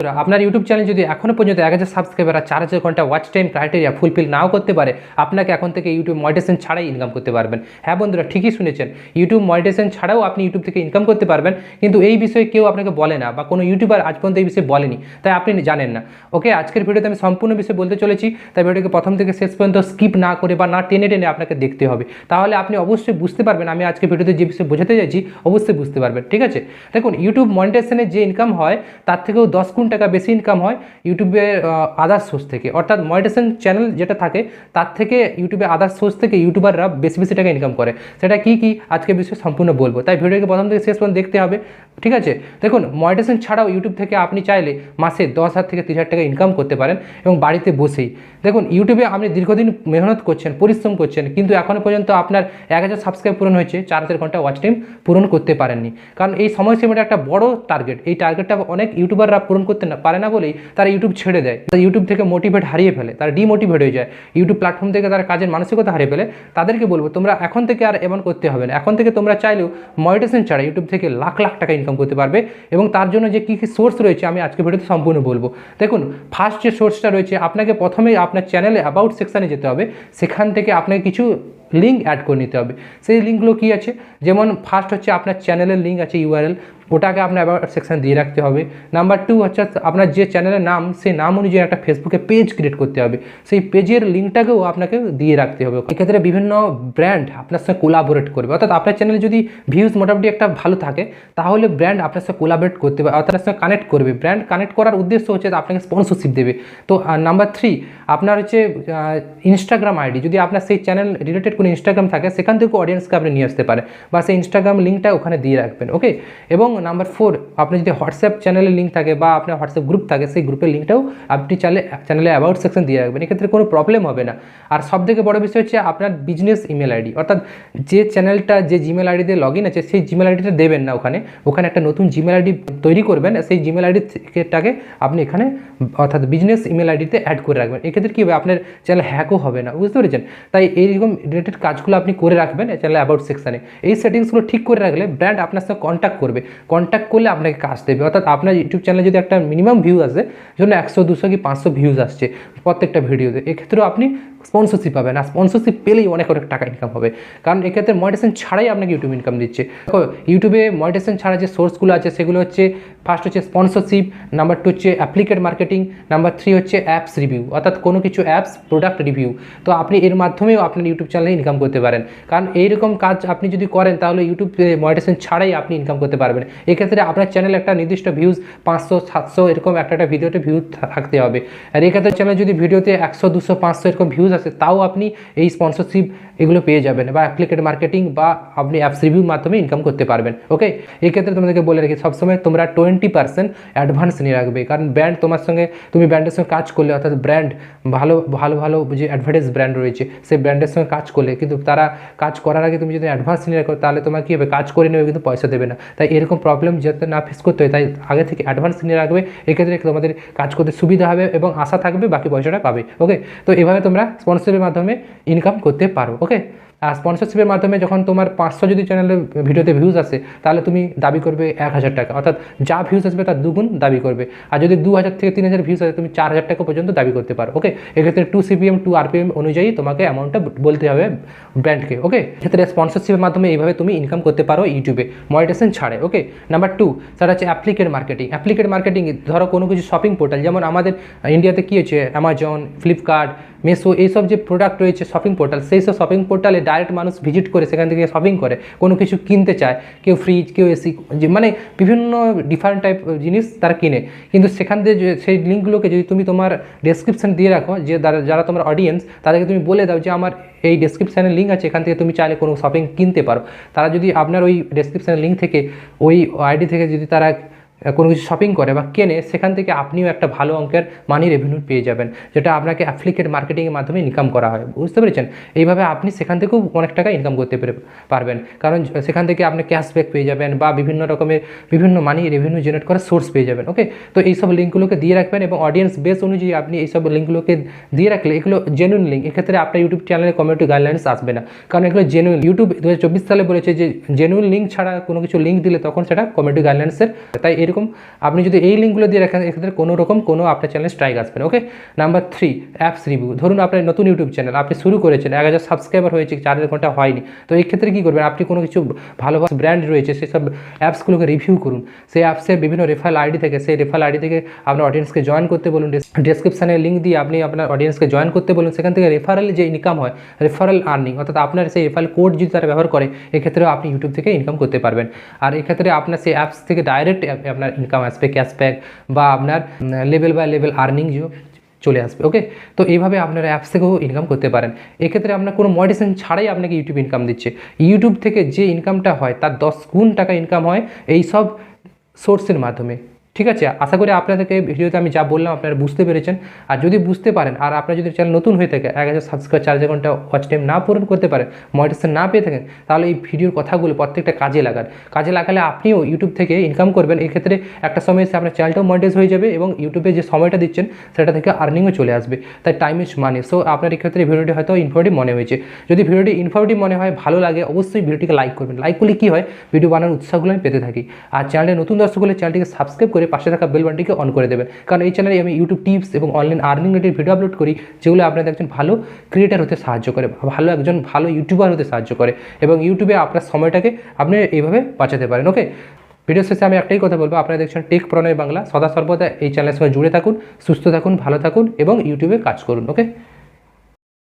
আপনার YouTube channel যদি এখনও পর্যন্ত 1000 সাবস্ক্রাইবার আর 4000 ঘন্টা ওয়াচ টাইম ক্রাইটেরিয়া ফুলফিল নাও করতে পারে, আপনাকে এখন থেকে ইউটিউব মনিটাইজেশন ছাড়াই ইনকাম করতে পারবেন। হ্যাঁ বন্ধুরা, ঠিকই শুনেছেন, ইউটিউব মনিটাইজেশন ছাড়াও আপনি ইউটিউব থেকে ইনকাম করতে পারবেন, কিন্তু এই বিষয়ে কেউ আপনাকে বলে না বা কোনো ইউটিউবার আজ পর্যন্ত এই বিষয়ে বলেনি, তাই আপনি জানেন না। ওকে, আজকের ভিডিওতে আমি সম্পূর্ণ বিষয় বলতে চলেছি, তাই ভিডিওকে প্রথম থেকে শেষ পর্যন্ত স্কিপ না করে বা না টেনে টেনে আপনাকে দেখতে হবে, তাহলে আপনি অবশ্যই বুঝতে পারবেন আমি আজকে ভিডিওতে যে বিষয়ে বোঝাতে চাইছি অবশ্যই বুঝতে পারবেন। ঠিক আছে, দেখুন, ইউটিউব মনিটাইজেশনের যে ইনকাম হয় তার থেকেও 10 গুণ টাকা বেশি ইনকাম হয় ইউটিউবের আদার্স সোর্স থেকে, অর্থাৎ মনিটাইজেশন চ্যানেল যেটা থাকে তার থেকে ইউটিউবে আদার্স সোর্স থেকে ইউটিউবাররা বেশি বেশি টাকা ইনকাম করে। সেটা কি কি আজকে বিষয়ে সম্পূর্ণ বলবো, তাই ভিডিওকে প্রথম থেকে শেষ পর্যন্ত দেখতে হবে। ঠিক আছে, দেখুন, মনিটাইজেশন ছাড়াও ইউটিউব থেকে আপনি চাইলে মাসে 10,000 থেকে 30,000 টাকা ইনকাম করতে পারেন এবং বাড়িতে বসেই। দেখুন, ইউটিউবে আপনি দীর্ঘদিন মেহনত করছেন, পরিশ্রম করছেন, কিন্তু এখনও পর্যন্ত আপনার 1000 সাবস্ক্রাইব পূরণ হয়েছে, 4000 ঘন্টা ওয়াচ টাইম পূরণ করতে পারেননি, কারণ এই সময়সীমাটা একটা বড় টার্গেট। এই টার্গেটটা অনেক ইউটিউবাররা পূরণ করতে পারে না বলেই তারা ইউটিউব ছেড়ে দেয়, ইউটিউব থেকে মোটিভেট হারিয়ে ফেলে, তারা ডিমোটিভেট হয়ে যায়, ইউটিউব প্ল্যাটফর্ম থেকে তারা কাজের মানসিকতা হারিয়ে ফেলে। তাদেরকে বলবো, তোমরা এখন থেকে আর এমন করতে হবে না। এখন থেকে তোমরা চাইলেও মনিটাইজেশন ছাড়া ইউটিউব থেকে লাখ লাখ টাকা ইনকাম করতে পারবে, এবং তার জন্য যে কী কী সোর্স রয়েছে আমি আজকে ভিডিওতে সম্পূর্ণ বলবো। দেখুন, ফার্স্ট যে সোর্সটা রয়েছে, আপনাকে প্রথমেই আপনার চ্যানেলে অ্যাবাউট সেকশানে যেতে হবে, সেখান থেকে আপনাকে কিছু লিঙ্ক অ্যাড করে নিতে হবে। সেই লিঙ্কগুলো কী আছে, যেমন ফার্স্ট হচ্ছে আপনার চ্যানেলের লিঙ্ক আছে, ইউআরএল, ওটাকে আপনার অ্যাবাউট সেকশন দিয়ে রাখতে হবে। নাম্বার 2 হচ্ছে আপনার যে চ্যানেলের নাম, সেই নাম অনুযায়ী একটা ফেসবুকে পেজ ক্রিয়েট করতে হবে, সেই পেজের লিঙ্কটাকেও আপনাকে দিয়ে রাখতে হবে। এক্ষেত্রে বিভিন্ন ব্র্যান্ড আপনার সঙ্গে কোলাবোরেট করবে, অর্থাৎ আপনার চ্যানেলে যদি ভিউজ মোটামুটি একটা ভালো থাকে, তাহলে ব্র্যান্ড আপনার সঙ্গে কোলাবোরেট করতে হবে, অর্থাৎ আপনার সঙ্গে কানেক্ট করবে। ব্র্যান্ড কানেক্ট করার উদ্দেশ্য হচ্ছে আপনাকে স্পন্সরশিপ দেবে। তো নাম্বার 3 আপনার হচ্ছে ইনস্টাগ্রাম আইডি, যদি আপনার সেই চ্যানেল রিলেটেড কোনো ইনস্টাগ্রাম থাকে, সেখান থেকে অডিয়েন্সকে আপনি নিয়ে আসতে পারেন, বা সেই ইনস্টাগ্রাম লিঙ্কটা ওখানে দিয়ে রাখবেন। ওকে, এবং নাম্বার 4 আপনি যদি হোয়াটসঅ্যাপ চ্যানেলের লিঙ্ক থাকে বা আপনার হোয়াটসঅ্যাপ গ্রুপ থাকে, সেই গ্রুপের লিঙ্কটাও আপনি চ্যানেলে অ্যাবাউট সেকশন দিয়ে রাখবেন, এক্ষেত্রে কোনো প্রবলেম হবে না। আর সবথেকে বড় বিষয় হচ্ছে আপনার বিজনেস ইমেল আইডি, অর্থাৎ যে চ্যানেলটা যে জিমেল আইডি দিয়ে লগ ইন আছে, সেই জিমেল আইডিটা দেবেন না ওখানে একটা নতুন জিমেল আইডি তৈরি করবেন, সেই জিমেল আইডিটাকে আপনি এখানে অর্থাৎ বিজনেস ইমেল আইডিতে অ্যাড করে রাখবেন। এক্ষেত্রে কী হবে, আপনার চ্যানেল হ্যাকও হবে না, বুঝতে পেরেছেন? তাই এইরকম রিলেটেড কাজগুলো আপনি করে রাখবেন চ্যানেল অ্যাবাউট সেকশানে। এই সেটিংসগুলো ঠিক করে রাখলে ব্র্যান্ড আপনার সঙ্গে কন্ট্যাক্ট করলে আপনাকে কাজ দেবে। অর্থাৎ আপনার ইউটিউব চ্যানেলে যদি একটা মিনিমাম ভিউ আসে, যেন 100, 200 কি 500 ভিউজ আসছে প্রত্যেকটা ভিডিওতে, এক্ষেত্রেও আপনি স্পন্সরশিপ পাবেন, আর স্পন্সরশিপ পেলেই অনেক টাকা ইনকাম হবে, কারণ এক্ষেত্রে মনিটাইজেশন ছাড়াই আপনাকে ইউটিউব ইনকাম দিচ্ছে। দেখো, ইউটিউবে মনিটাইজেশন ছাড়া যে সোর্সগুলো আছে সেগুলো হচ্ছে, ফার্স্ট হচ্ছে স্পন্সরশিপ, নাম্বার 2 হচ্ছে অ্যাপ্লিকেড মার্কেটিং, নাম্বার 3 হচ্ছে অ্যাপস রিভিউ, অর্থাৎ কোনো কিছু অ্যাপস প্রোডাক্ট রিভিউ। তো আপনি এর মাধ্যমেও আপনার ইউটিউব চ্যানেলে ইনকাম করতে পারেন, কারণ এইরকম কাজ আপনি যদি করেন তাহলে ইউটিউব মনিটাইজেশন ছাড়াই আপনি ইনকাম করতে পারবেন। এক্ষেত্রে আপনার চ্যানেলে একটা নির্দিষ্ট ভিউজ 500, 700 এরকম একটা ভিডিওতে ভিউজ থাকতে হবে, আর এক্ষেত্রে চ্যানেল যদি ভিডিওতে 100, 200, 500 এরকম ভিউজ আসে, তাও আপনি এই স্পন্সরশিপ এগুলো পেয়ে যাবেন, বা অ্যাপ্লিকেড মার্কেটিং বা আপনি অ্যাপস রিভিউর মাধ্যমে ইনকাম করতে পারবেন। ওকে, এক্ষেত্রে তোমাদেরকে বলে রাখি, সবসময় তোমরা 20% অ্যাডভান্স নিয়ে রাখবে, কারণ ব্র্যান্ড তুমি ব্র্যান্ডের সঙ্গে কাজ করলে, অর্থাৎ ব্র্যান্ড ভালো যে অ্যাডভার্টাইজ ব্র্যান্ড রয়েছে, সেই ব্র্যান্ডের সঙ্গে কাজ করলে, কিন্তু তারা কাজ করার আগে তুমি যদি অ্যাডভান্স নিয়ে রাখো, তাহলে তোমার কী হবে, কাজ করে নেবে কিন্তু পয়সা দেবে না। তাই এরকম প্রবলেম যাতে না ফেস করতে হয়, তাই আগে থেকে অ্যাডভান্স নিয়ে রাখবে। এক্ষেত্রে তোমাদের কাজ করতে সুবিধা হবে এবং আশা থাকবে বাকি পয়সাটা পাবে। ওকে, তো এভাবে তোমরা স্পন্সরের মাধ্যমে ইনকাম করতে পারো। ওকে, আর স্পন্সরশিপের মাধ্যমে যখন তোমার 500 যদি চ্যানেলের ভিডিওতে ভিউজ আসে, তাহলে তুমি দাবি করবে 1000 টাকা, অর্থাৎ যা ভিউজ আসবে তার দুগুণ দাবি করবে। আর যদি 2000 থেকে 3000 ভিউজ আসে, তুমি 4000 টাকা পর্যন্ত দাবি করতে পারো। ওকে, এক্ষেত্রে 2 CPM 2 RPM অনুযায়ী তোমাকে অ্যামাউন্টটা বলতে হবে ব্র্যান্ডকে। ওকে, এক্ষেত্রে স্পন্সরশিপের মাধ্যমে এইভাবে তুমি ইনকাম করতে পারো ইউটিউবে মনিটাইজেশন ছাড়ে। ওকে, নাম্বার 2 সেটা হচ্ছে অ্যাপ্লিকেড মার্কেটিং। অ্যাপ্লিকেড মার্কেটিং, ধরো কোনো কিছু শপিং পোর্টাল, যেমন আমাদের ইন্ডিয়াতে কী হচ্ছে, অ্যামাজন, ফ্লিপকার্ট, মিশো, এইসব যে প্রোডাক্ট রয়েছে শপিং পোর্টাল, সেই সব শপিং পোর্টালে ডাইরেক্ট মানুষ ভিজিট করে সেখান থেকে শপিং করে, কোনো কিছু কিনতে চায়, কেউ ফ্রিজ, কেউ এসি, মানে বিভিন্ন ডিফারেন্ট টাইপ জিনিস তারা কিনে, কিন্তু সেখান থেকে সেই লিঙ্কগুলোকে যদি তুমি তোমার ডেসক্রিপশান দিয়ে রাখো, যে যারা তোমার অডিয়েন্স, তাদেরকে তুমি বলে দাও যে আমার এই ডেসক্রিপশানের লিঙ্ক আছে, এখান থেকে তুমি চাইলে কোনো শপিং কিনতে পারো, তারা যদি আপনার ওই ডেসক্রিপশানের লিঙ্ক থেকে, ওই আইডি থেকে যদি তারা কোনো কিছু শপিং করে বা কেনে, সেখান থেকে আপনিও একটা ভালো অঙ্কের মানি রেভিনিউ পেয়ে যাবেন, যেটা আপনাকে অ্যাফিলিয়েট মার্কেটিংয়ের মাধ্যমে ইনকাম করা হয়, বুঝতে পেরেছেন? এইভাবে আপনি সেখান থেকেও অনেক টাকা ইনকাম করতে পারবেন, কারণ সেখান থেকে আপনি ক্যাশব্যাক পেয়ে যাবেন বা বিভিন্ন মানি রেভিনিউ জেনারেট করার সোর্স পেয়ে যাবেন। ওকে, তো এইসব লিঙ্কগুলোকে দিয়ে রাখবেন এবং অডিয়েন্স বেস অনুযায়ী আপনি এইসব লিঙ্কগুলোকে দিয়ে রাখলে এগুলো জেনুইন লিঙ্ক। এক্ষেত্রে আপনার ইউটিউব চ্যানেলে কমিউনিটি গাইডলাইন্স আসবে না, কারণ এগুলো জেনুইন। ইউটিউব 2024 সালে বলেছে যে জেনুইন লিঙ্ক ছাড়া কোনো কিছু লিঙ্ক দিলে তখন সেটা কমিউনিটি গাইডলাইন্সের, তাই এইরকম আপনি যদি এই লিঙ্কগুলো দিয়ে রাখেন এক্ষেত্রে কোনো রকম কোনো আপনার চ্যানেলে স্ট্রাইক আসবে না। ওকে, নাম্বার 3 অ্যাপস রিভিউ। ধরুন আপনার নতুন ইউটিউব চ্যানেল, আপনি শুরু করেছেন, 1000 সাবস্ক্রাইবার হয়েছে, 4 ঘন্টা হয়নি, তো এই ক্ষেত্রে কী করবেন, আপনি কোনো কিছু ভালো ভালো ব্র্যান্ড রয়েছে সেসব অ্যাপসগুলোকে রিভিউ করুন। সেই অ্যাপসের বিভিন্ন রেফারেল আইডি থেকে, সেই রেফারেল আইডি থেকে আপনার অডিয়েন্সকে জয়েন করতে বলুন, ডেসক্রিপশানে লিঙ্ক দিয়ে আপনি আপনার অডিয়েন্সকে জয়েন করতে বলুন। সেখান থেকে রেফারেল যে ইনকাম হয়, রেফারেল আর্নিং, অর্থাৎ আপনার সেই রেফারেল কোড যদি তারা ব্যবহার করে এক্ষেত্রেও আপনি ইউটিউব থেকে ইনকাম করতে পারবেন। আর এক্ষেত্রে আপনার সেই অ্যাপস থেকে ডাইরেক্ট আপনার ইনকাম আসবে, ক্যাশব্যাক বা আপনার লেভেল বাই লেভেল আর্নিং চলে আসবে। ওকে, তো এইভাবে আপনারা অ্যাপস থেকেও ইনকাম করতে পারেন। এক্ষেত্রে আপনার কোনো মনিটাইজেশন ছাড়াই আপনাকে ইউটিউব ইনকাম দিচ্ছে। ইউটিউব থেকে যে ইনকামটা হয় তার 10 গুণ টাকা ইনকাম হয় এই সব সোর্সের মাধ্যমে। ঠিক আছে, আশা করি আপনাদেরকে ভিডিওতে আমি যা বললাম আপনারা বুঝতে পেরেছেন। আর যদি বুঝতে পারেন আর আপনার যদি চ্যানেল নতুন হয়ে থাকে, 1000 সাবস্ক্রাইব, 4 ঘন্টা ওয়াচ টাইম না পূরণ করতে পারেন, মনিটাইজেশন না পেয়ে থাকেন, তাহলে এই ভিডিওর কথাগুলো প্রত্যেকটা কাজে লাগান। কাজে লাগালে আপনিও ইউটিউব থেকে ইনকাম করবেন। এক্ষেত্রে একটা সময় এসে আপনার চ্যানেলটাও মনিটাইজ হয়ে যাবে এবং ইউটিউবে যে সময়টা দিচ্ছেন সেটা থেকে আর্নিংও চলে আসবে। তাই টাইম ইজ মানি। সো আপনার এক্ষেত্রে ভিডিওটি হয়তো ইনফরমেটিভ মনে হয়েছে। যদি ভিডিওটি ইনফরমেটিভ মনে হয়, ভালো লাগে, অবশ্যই ভিডিওটিকে লাইক করবেন। লাইক করলে কী হয়, ভিডিও বানানোর উৎসাহগুলো আমি পেতে থাকি। আর চ্যানেলে নতুন দর্শক হলে চ্যানেলটিকে সাবস্ক্রাইব করে পাশে থাকা বেল বাটনটিকে অন করে দেবেন, কারণ এই চ্যানেলে আমি ইউটিউব টিপস এবং online earning related video upload করি, যেগুলো আপনাদের একজন ভালো ক্রিয়েটার হতে সাহায্য করে, একজন ভালো ইউটিউবার হতে সাহায্য করে এবং ইউটিউবে আপনার সময়টাকে আপনি এইভাবে বাঁচাতে পারেন। ওকে, ভিডিও শেষে আমি একটাই কথা বলবো, আপনারা দেখছেন টেক প্রণয় বাংলা। সদা সর্বদা এই চ্যানেলের সঙ্গে জুড়ে থাকুন, সুস্থ থাকুন, ভালো থাকুন এবং ইউটিউবে কাজ করুন। ওকে।